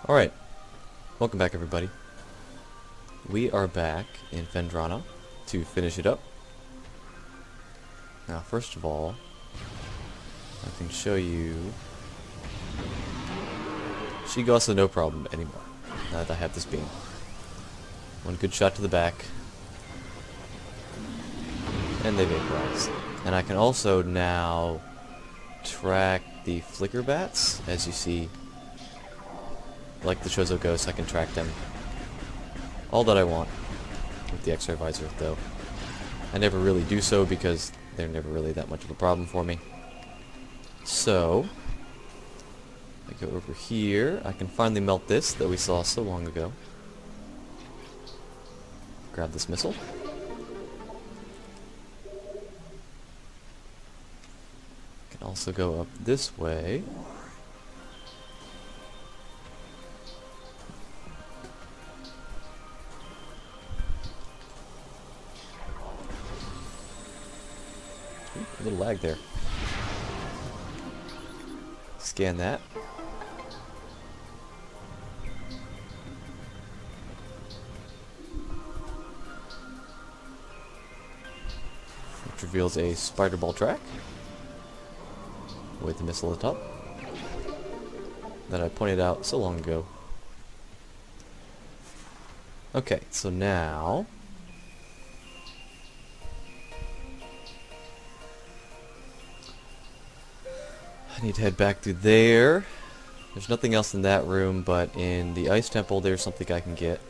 Alright, welcome back everybody. We are back in Phendrana to finish it up. Now first of all, I can show you Sheegoss are no problem anymore, now that I have this beam. One good shot to the back, and they vaporize. And I can also now track the flicker bats, as you see. Like the Chozo Ghosts, I can track them. All that I want with the X-ray visor, though. I never really do so because they're never really that much of a problem for me. So, I go over here. I can finally melt this that we saw so long ago. Grab this missile. Can also go up this way. A little lag there. Scan that. Which reveals a Spiderball Track with the missile at the top that I pointed out so long ago. Okay, so now I need to head back through there. There's nothing else in that room, but in the Ice Temple there's something I can get.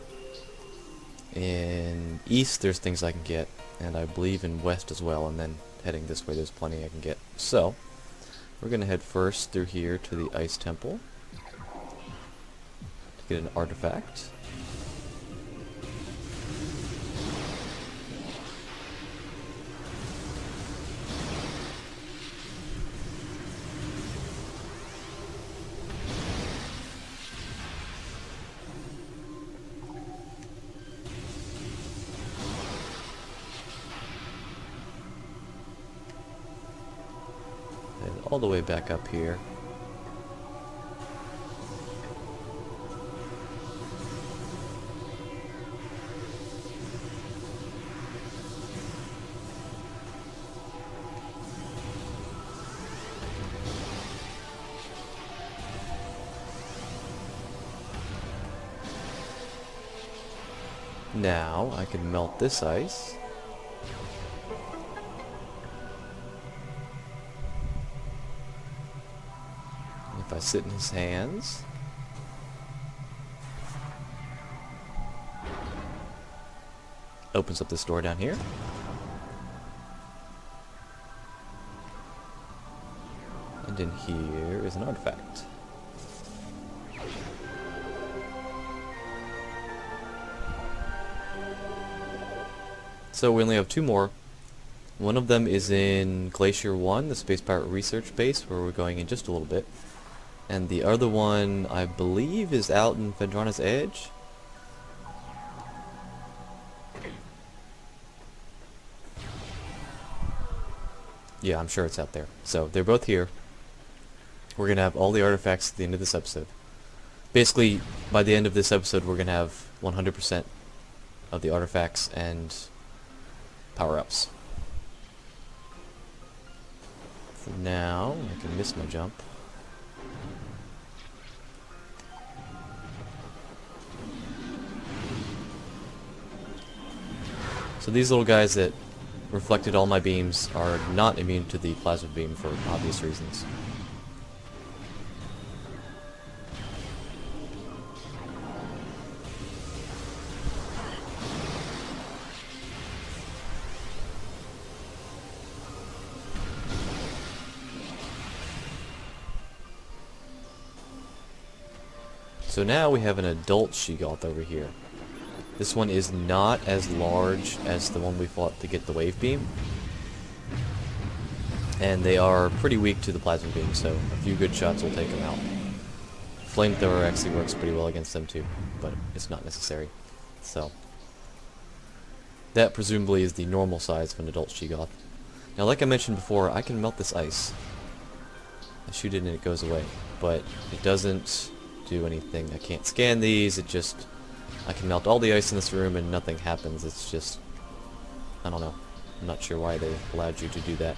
In East there's things I can get, and I believe in West as well, and then heading this way there's plenty I can get. So, we're going to head first through here to the Ice Temple to get an artifact. All the way back up here. Now I can melt this ice. If I sit in his hands, opens up this door down here. And in here is an artifact. So we only have two more. One of them is in Glacier 1, the Space Pirate Research Base, where we're going in just a little bit. And the other one, I believe, is out in Phendrana's Edge. Yeah, I'm sure it's out there. So, they're both here. We're going to have all the artifacts at the end of this episode. Basically, by the end of this episode, we're going to have 100% of the artifacts and power-ups. For now, I can miss my jump. So these little guys that reflected all my beams are not immune to the plasma beam for obvious reasons. So now we have an adult Sheegoth over here. This one is not as large as the one we fought to get the wave beam. And they are pretty weak to the plasma beam, so a few good shots will take them out. Flamethrower actually works pretty well against them too, but it's not necessary. So, that presumably is the normal size of an adult Sheegoth. Now like I mentioned before, I can melt this ice. I shoot it and it goes away, but it doesn't do anything. I can't scan these. It just... I can melt all the ice in this room and nothing happens. It's just... I don't know. I'm not sure why they allowed you to do that.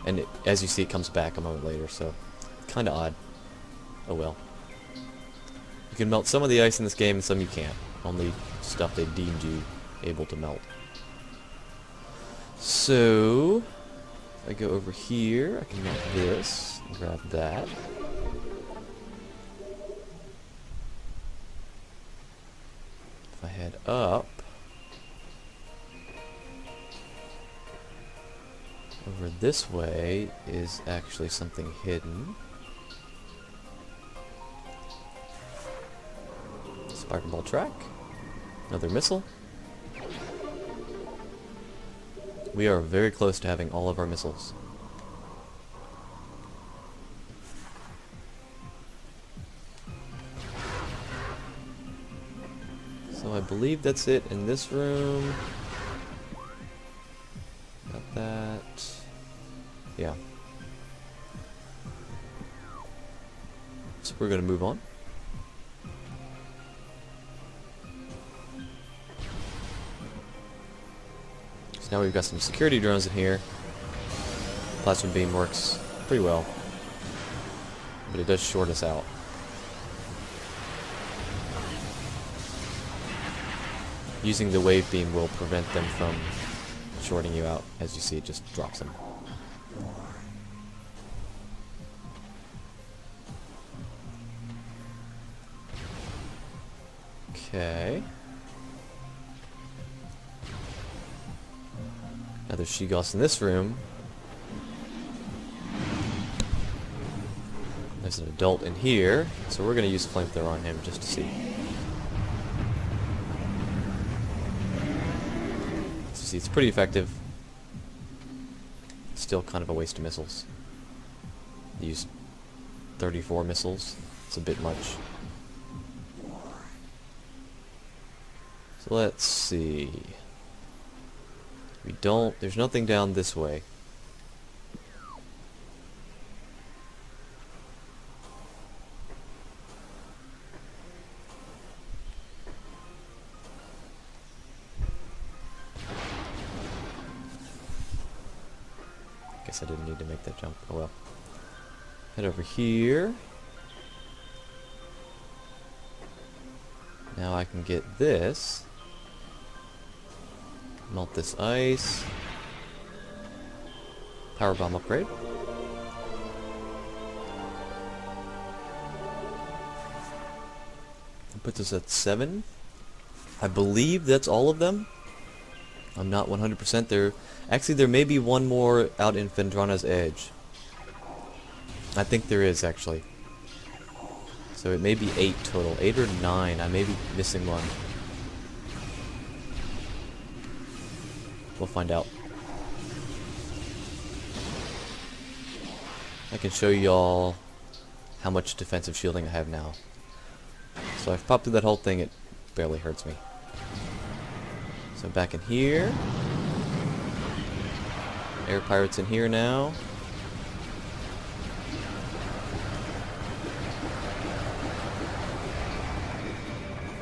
And it, as you see, it comes back a moment later, so... Kinda odd. Oh well. You can melt some of the ice in this game and some you can't. Only stuff they deemed you able to melt. So... if I go over here, I can melt this. And grab that. If I head up... over this way is actually something hidden. Spiderball Track. Another missile. We are very close to having all of our missiles. So I believe that's it in this room. Got that. Yeah. So we're going to move on. So now we've got some security drones in here. Plasma beam works pretty well, but it does short us out. Using the wave beam will prevent them from shorting you out. As you see, it just drops them. Okay. Now there's She-Goss in this room. There's an adult in here, so we're going to use flamethrower on him just to see. So you see, it's pretty effective. Still kind of a waste of missiles. Used 34 missiles. It's a bit much. So let's see. There's nothing down this way. Guess I didn't need to make that jump. Oh well. Head over here. Now I can get this. Melt this ice. Power bomb upgrade. That puts us at 7. I believe that's all of them. I'm not 100% there. Actually, there may be one more out in Fendrana's Edge. I think there is, actually. So it may be 8 total. 8 or 9. I may be missing one. We'll find out. I can show y'all how much defensive shielding I have now. So I've popped through that whole thing, it barely hurts me. So back in here. Air pirates in here now.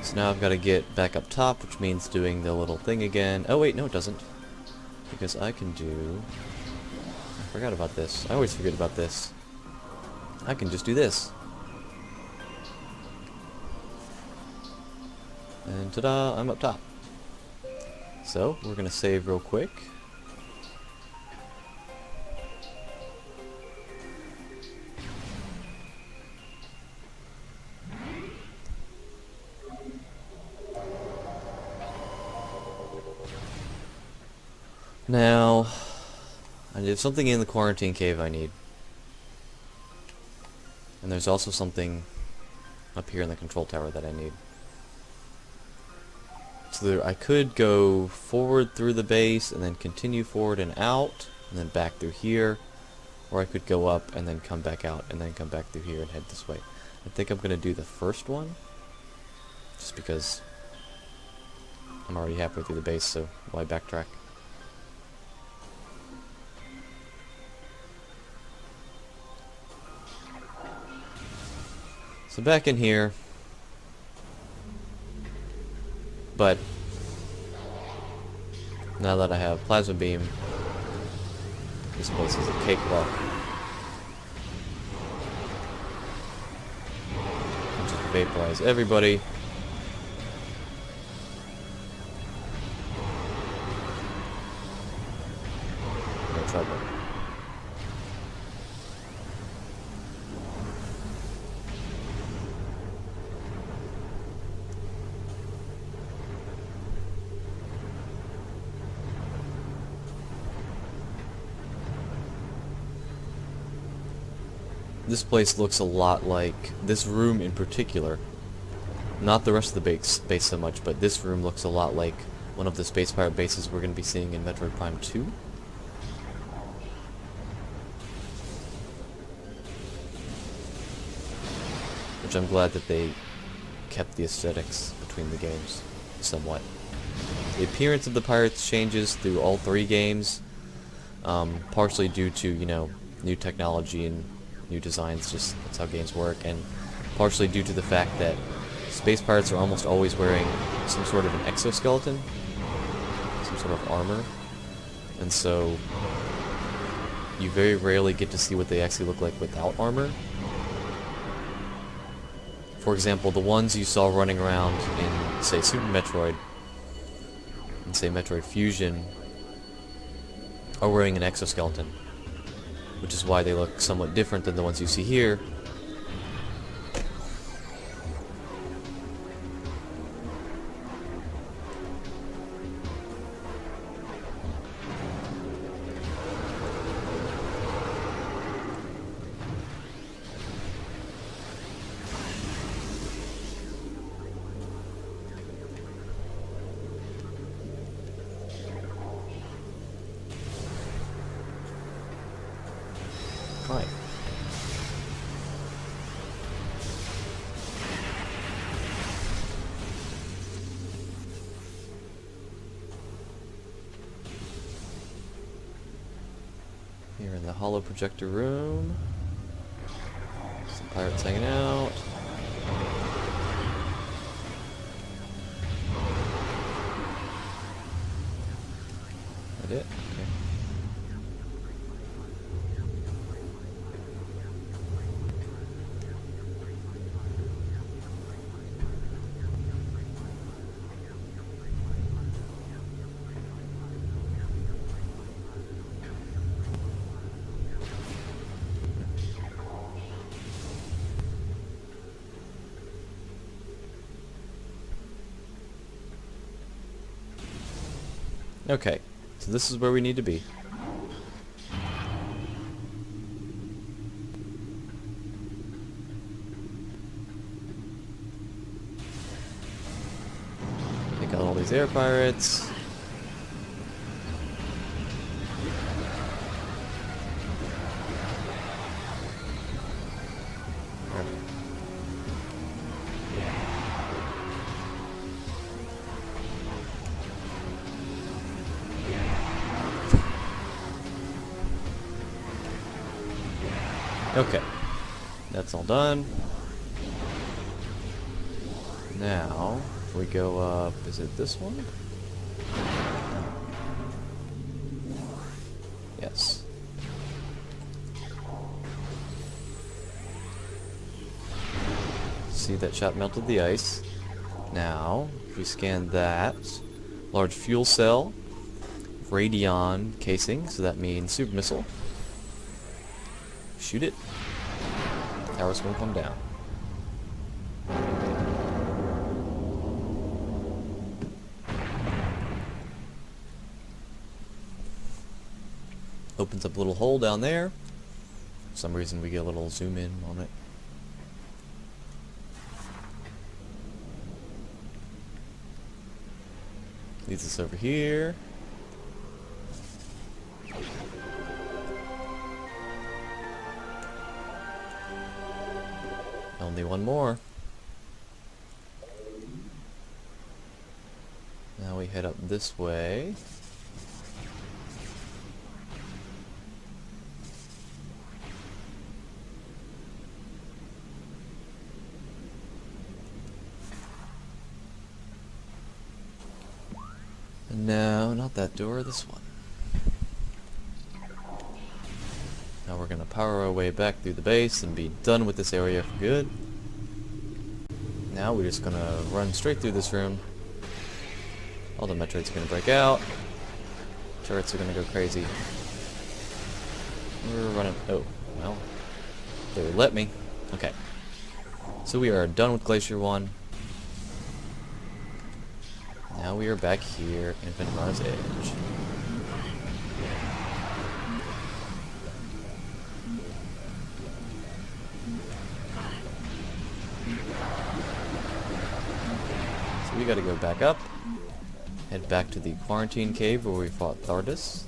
So now I've got to get back up top, which means doing the little thing again. Oh wait, no it doesn't. Because I can do... I forgot about this. I always forget about this. I can just do this. And ta-da, I'm up top. So, we're going to save real quick. Now, there's something in the quarantine cave I need. And there's also something up here in the control tower that I need. So there, I could go forward through the base and then continue forward and out, and then back through here. Or I could go up and then come back out and then come back through here and head this way. I think I'm going to do the first one. Just because I'm already halfway through the base, so why backtrack? So back in here, but now that I have Plasma Beam, this place is a cakewalk. And just vaporize everybody. No trouble. This place looks a lot like, this room in particular, not the rest of the base so much, but this room looks a lot like one of the Space Pirate bases we're going to be seeing in Metroid Prime 2. Which I'm glad that they kept the aesthetics between the games somewhat. The appearance of the pirates changes through all three games, partially due to, you know, new technology and new designs, just that's how games work, and partially due to the fact that space pirates are almost always wearing some sort of an exoskeleton, some sort of armor, and so you very rarely get to see what they actually look like without armor. For example, the ones you saw running around in, say, Super Metroid and, say, Metroid Fusion are wearing an exoskeleton, which is why they look somewhat different than the ones you see here. Hi. Here in the holo projector room. Some pirates hanging out. That it? Okay. Okay, so this is where we need to be. Take out all these air pirates. Okay, that's all done. Now, if we go up, is it this one? Yes. See, that shot melted the ice. Now, if we scan that, large fuel cell, radion casing, so that means super missile. Shoot it. Tower's gonna come down. Opens up a little hole down there. For some reason we get a little zoom in on it. Leads us over here. Only one more. Now we head up this way. No, not that door, this one. Now we're gonna power our way back through the base and be done with this area for good. Now we're just gonna run straight through this room. All the Metroids are gonna break out. Turrets are gonna go crazy. We're running. Oh, well. They would let me. Okay. So we are done with Glacier 1. Now we are back here in Vendrana's Edge. So we gotta go back up. Head back to the quarantine cave where we fought Thardus.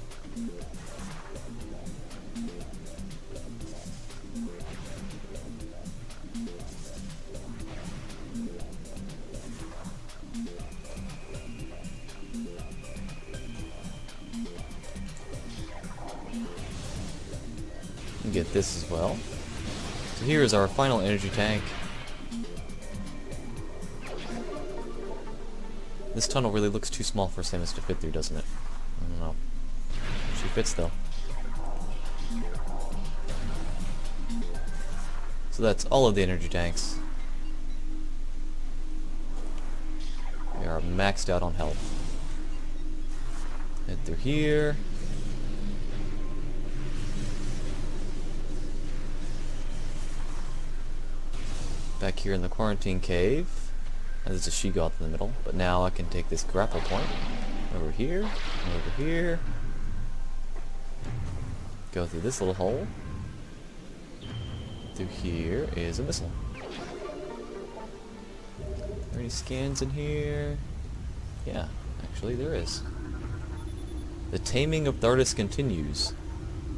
And get this as well. So here is our final energy tank. This tunnel really looks too small for Samus to fit through, doesn't it? I don't know. She fits though. So that's all of the energy tanks. We are maxed out on health. Head through here. Back here in the quarantine cave. There's a she-goth in the middle, but now I can take this grapple point over here, and over here, go through this little hole. Through here is a missile. Are there any scans in here? Yeah, actually there is. The taming of Thardus continues.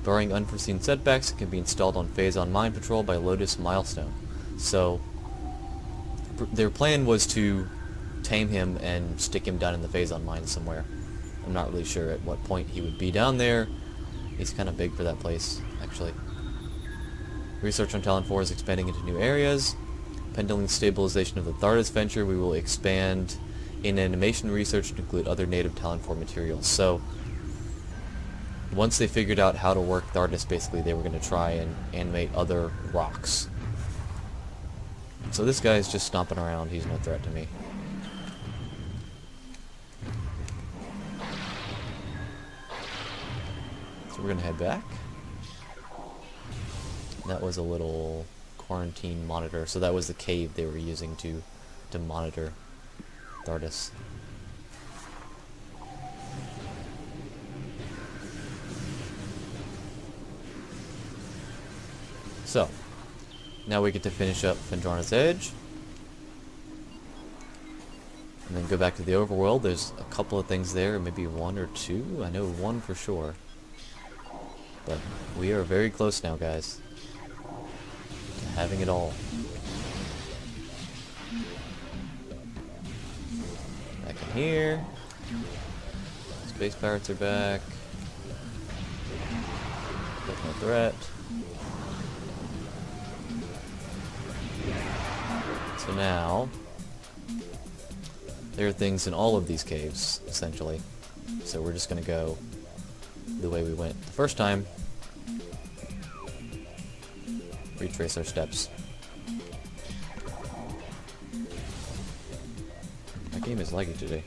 Barring unforeseen setbacks, it can be installed on Phazon Mine Patrol by Lotus Milestone. So their plan was to tame him and stick him down in the Phazon mine somewhere. I'm not really sure at what point he would be down there. He's kind of big for that place, actually. Research on Talon 4 is expanding into new areas. Pending stabilization of the Thardus venture, we will expand in animation research to include other native Talon 4 materials. So, once they figured out how to work Thardus, basically they were going to try and animate other rocks. So this guy's just stomping around, he's no threat to me. So we're gonna head back. That was a little quarantine monitor, so that was the cave they were using to monitor Thardus. So, now we get to finish up Vendrana's Edge. And then go back to the overworld. There's a couple of things there, maybe one or two. I know one for sure. But we are very close now, guys, to having it all. Back in here. Space pirates are back. No threat. So now, there are things in all of these caves, essentially. So we're just going to go the way we went the first time. Retrace our steps. My game is laggy today.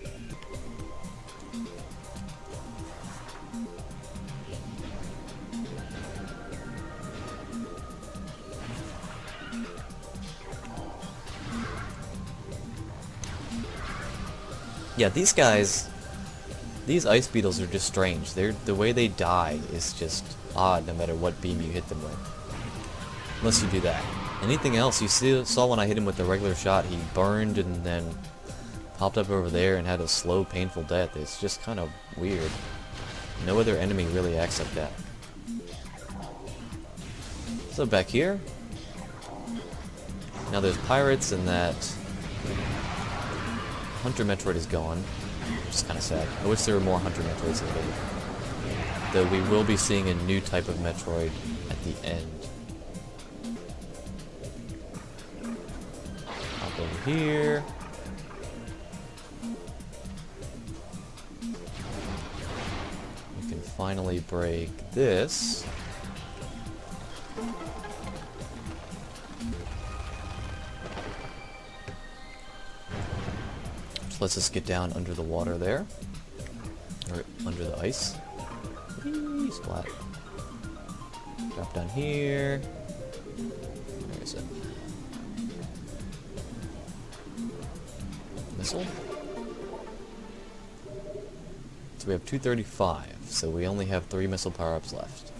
Yeah, these guys, these ice beetles are just strange. The way they die is just odd no matter what beam you hit them with. Unless you do that. Anything else, you saw when I hit him with the regular shot, he burned and then popped up over there and had a slow, painful death. It's just kind of weird. No other enemy really acts like that. So back here, now there's pirates and that Hunter Metroid is gone, which is kind of sad. I wish there were more Hunter Metroids in the game. Though we will be seeing a new type of Metroid at the end. Hop over here. finally break this. Which lets us get down under the water there. Or under the ice. Whee, splat. Drop down here. Where is it? Missile? So we have 235, so we only have 3 missile power-ups left.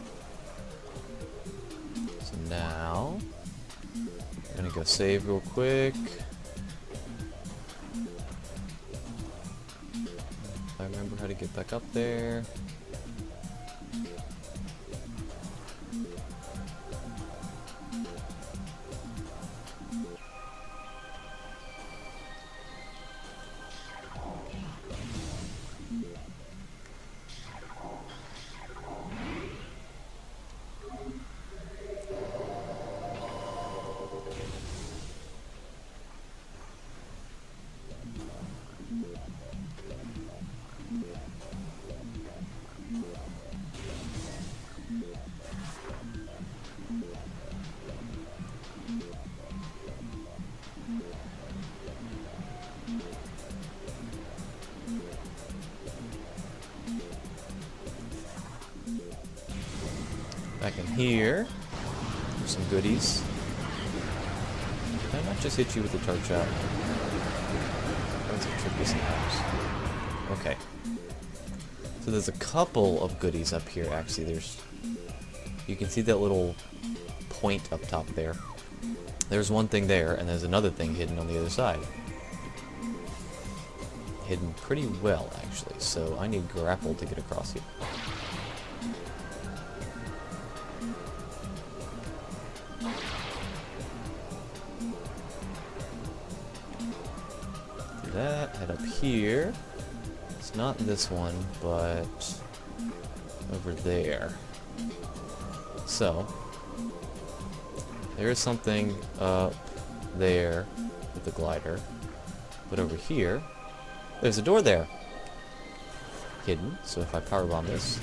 So now, I'm gonna go save real quick. If I remember how to get back up there. Back in here, there's some goodies. Did I not just hit you with the charge shot? That's a tricky sometimes. Okay. So there's a couple of goodies up here, actually. You can see that little point up top there. There's one thing there, and there's another thing hidden on the other side. Hidden pretty well, actually, so I need grapple to get across here. That, head up here. It's not this one, but over there. So, there is something up there with the glider, but over here, there's a door there. Hidden, so if I powerbomb this,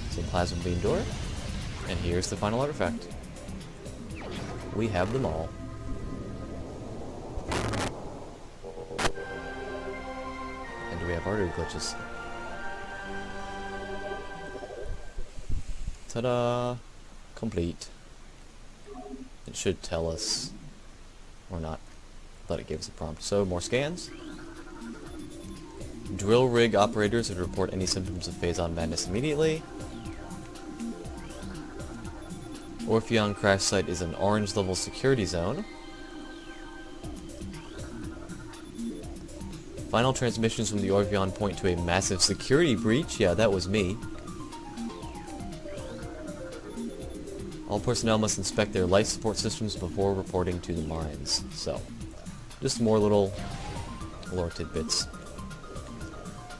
it's a plasma beam door, and here's the final artifact. We have them all. We have artery glitches. Ta-da! Complete. It should tell us, or not, but it gave us a prompt. So, more scans. Drill rig operators would report any symptoms of Phazon madness immediately. Orpheon crash site is an orange level security zone. Final transmissions from the Orpheon point to a massive security breach. Yeah, that was me. All personnel must inspect their life support systems before reporting to the mines. So, just more little lore tidbits.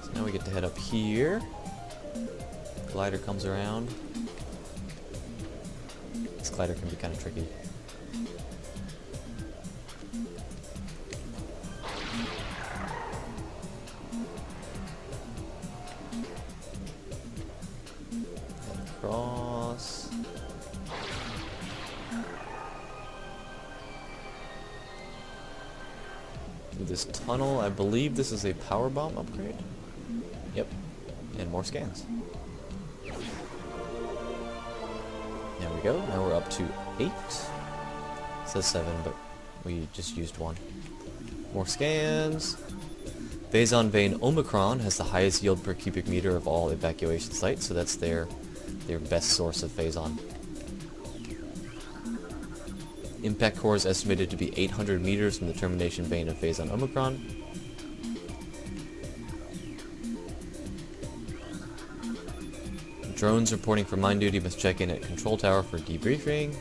So now we get to head up here. Glider comes around. This glider can be kind of tricky. Cross. Through this tunnel, I believe this is a power bomb upgrade. Yep. And more scans. There we go. Now we're up to 8. It says 7, but we just used 1. More scans. Phazon Vein Omicron has the highest yield per cubic meter of all evacuation sites, so that's their best source of Phazon. Impact core is estimated to be 800 meters from the termination vein of Phazon Omicron. Drones reporting for mine duty must check in at control tower for debriefing.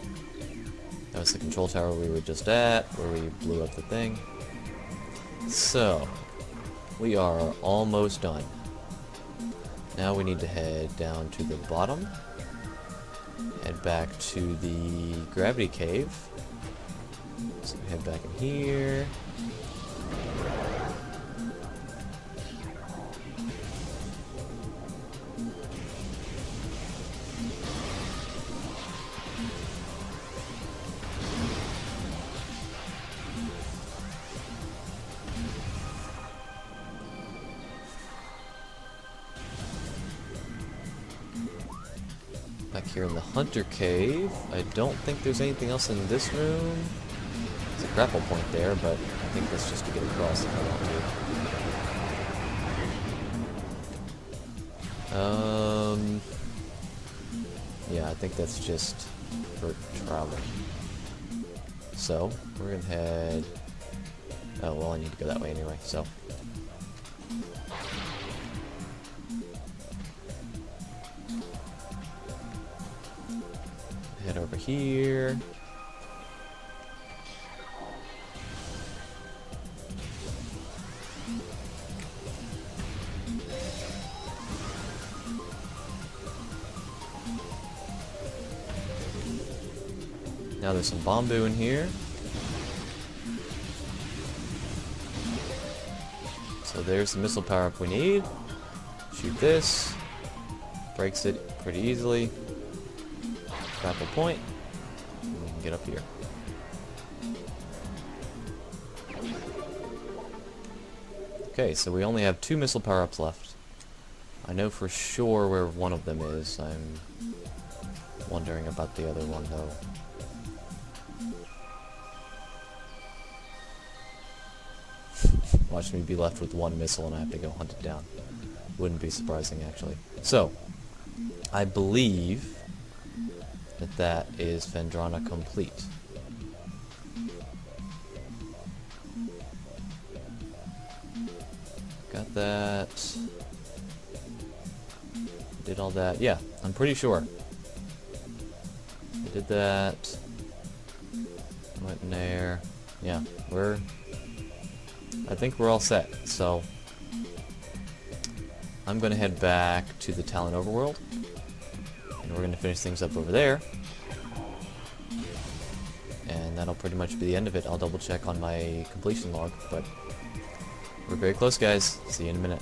That was the control tower we were just at, where we blew up the thing. So, we are almost done. Now we need to head down to the bottom. Head back to the gravity cave. So we head back in here. here in the Hunter Cave. I don't think there's anything else in this room. There's a grapple point there, but I think that's just to get across if I want to. Yeah, I think that's just for traveling. So, we're gonna head... Oh, well, I need to go that way anyway, so... Head over here. Now there's some bamboo in here. So there's the missile power-up we need. Shoot this. Breaks it pretty easily. Grapple point. And we can get up here. Okay, so we only have 2 missile power-ups left. I know for sure where one of them is. I'm wondering about the other one, though. Watch me be left with 1 missile and I have to go hunt it down. Wouldn't be surprising, actually. So, I believe that is Phendrana complete. Got that. Did all that. Yeah, I'm pretty sure. I did that. Went in there. Yeah, I think we're all set, so I'm gonna head back to the Talon Overworld, and we're gonna finish things up over there, and that'll pretty much be the end of it. I'll double check on my completion log, but we're very close, guys. See you in a minute.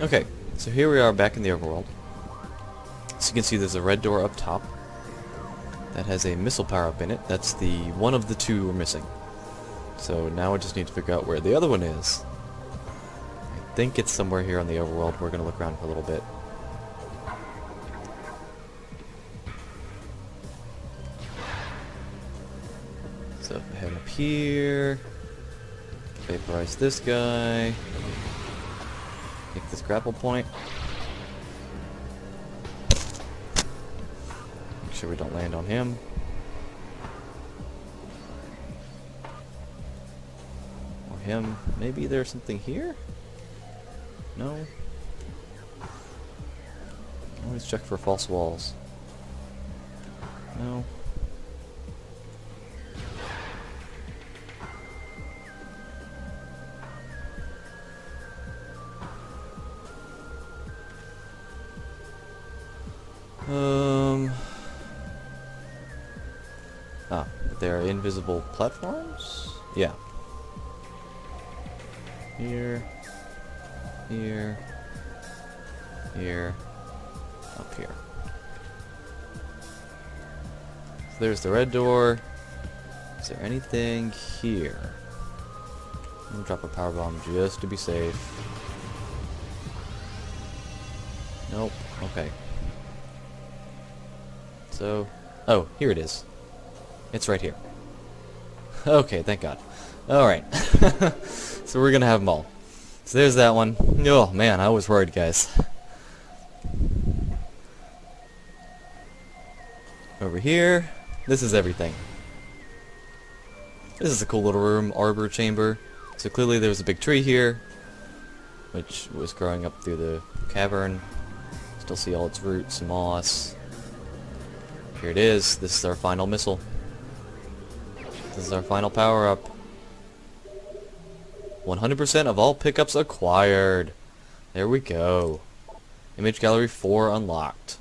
Okay, so here we are back in the overworld. So you can see there's a red door up top that has a missile power up in it. That's the one of the 2 we're missing. So now we just need to figure out where the other one is. I think it's somewhere here on the overworld. We're going to look around for a little bit. So if I head up here, vaporize this guy, take this grapple point. Make sure we don't land on him. Him. Maybe there's something here? No? Always check for false walls. No? There are invisible platforms? Yeah. Here, here, here, up here. So there's the red door. Is there anything here? I'm gonna drop a power bomb just to be safe. Nope. Okay. So, oh, here it is. It's right here. Okay, thank God. Alright. So we're gonna have them all. So there's that one. Oh man, I was worried, guys. Over here, this is everything. This is a cool little room, arbor chamber. So clearly there was a big tree here, which was growing up through the cavern. Still see all its roots and moss. Here it is. This is our final missile. This is our final power-up. 100% of all pickups acquired. There we go. Image Gallery 4 unlocked.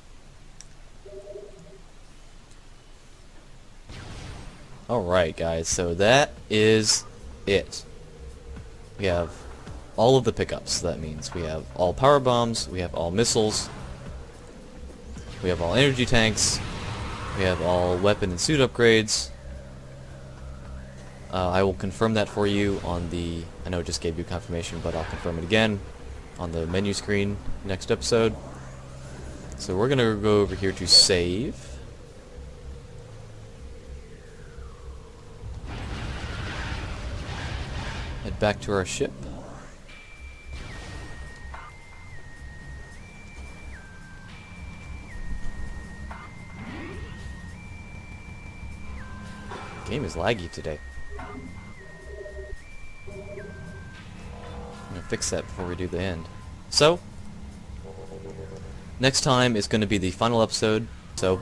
Alright guys, so that is it. We have all of the pickups. That means we have all power bombs, we have all missiles, we have all energy tanks, we have all weapon and suit upgrades. I will confirm that for you on the... I know it just gave you confirmation, but I'll confirm it again on the menu screen next episode. So we're gonna go over here to save. Head back to our ship. Game is laggy today. I'm gonna fix that before we do the end. So, next time is gonna be the final episode. So,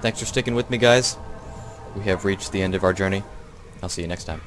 thanks for sticking with me, guys. We have reached the end of our journey. I'll see you next time.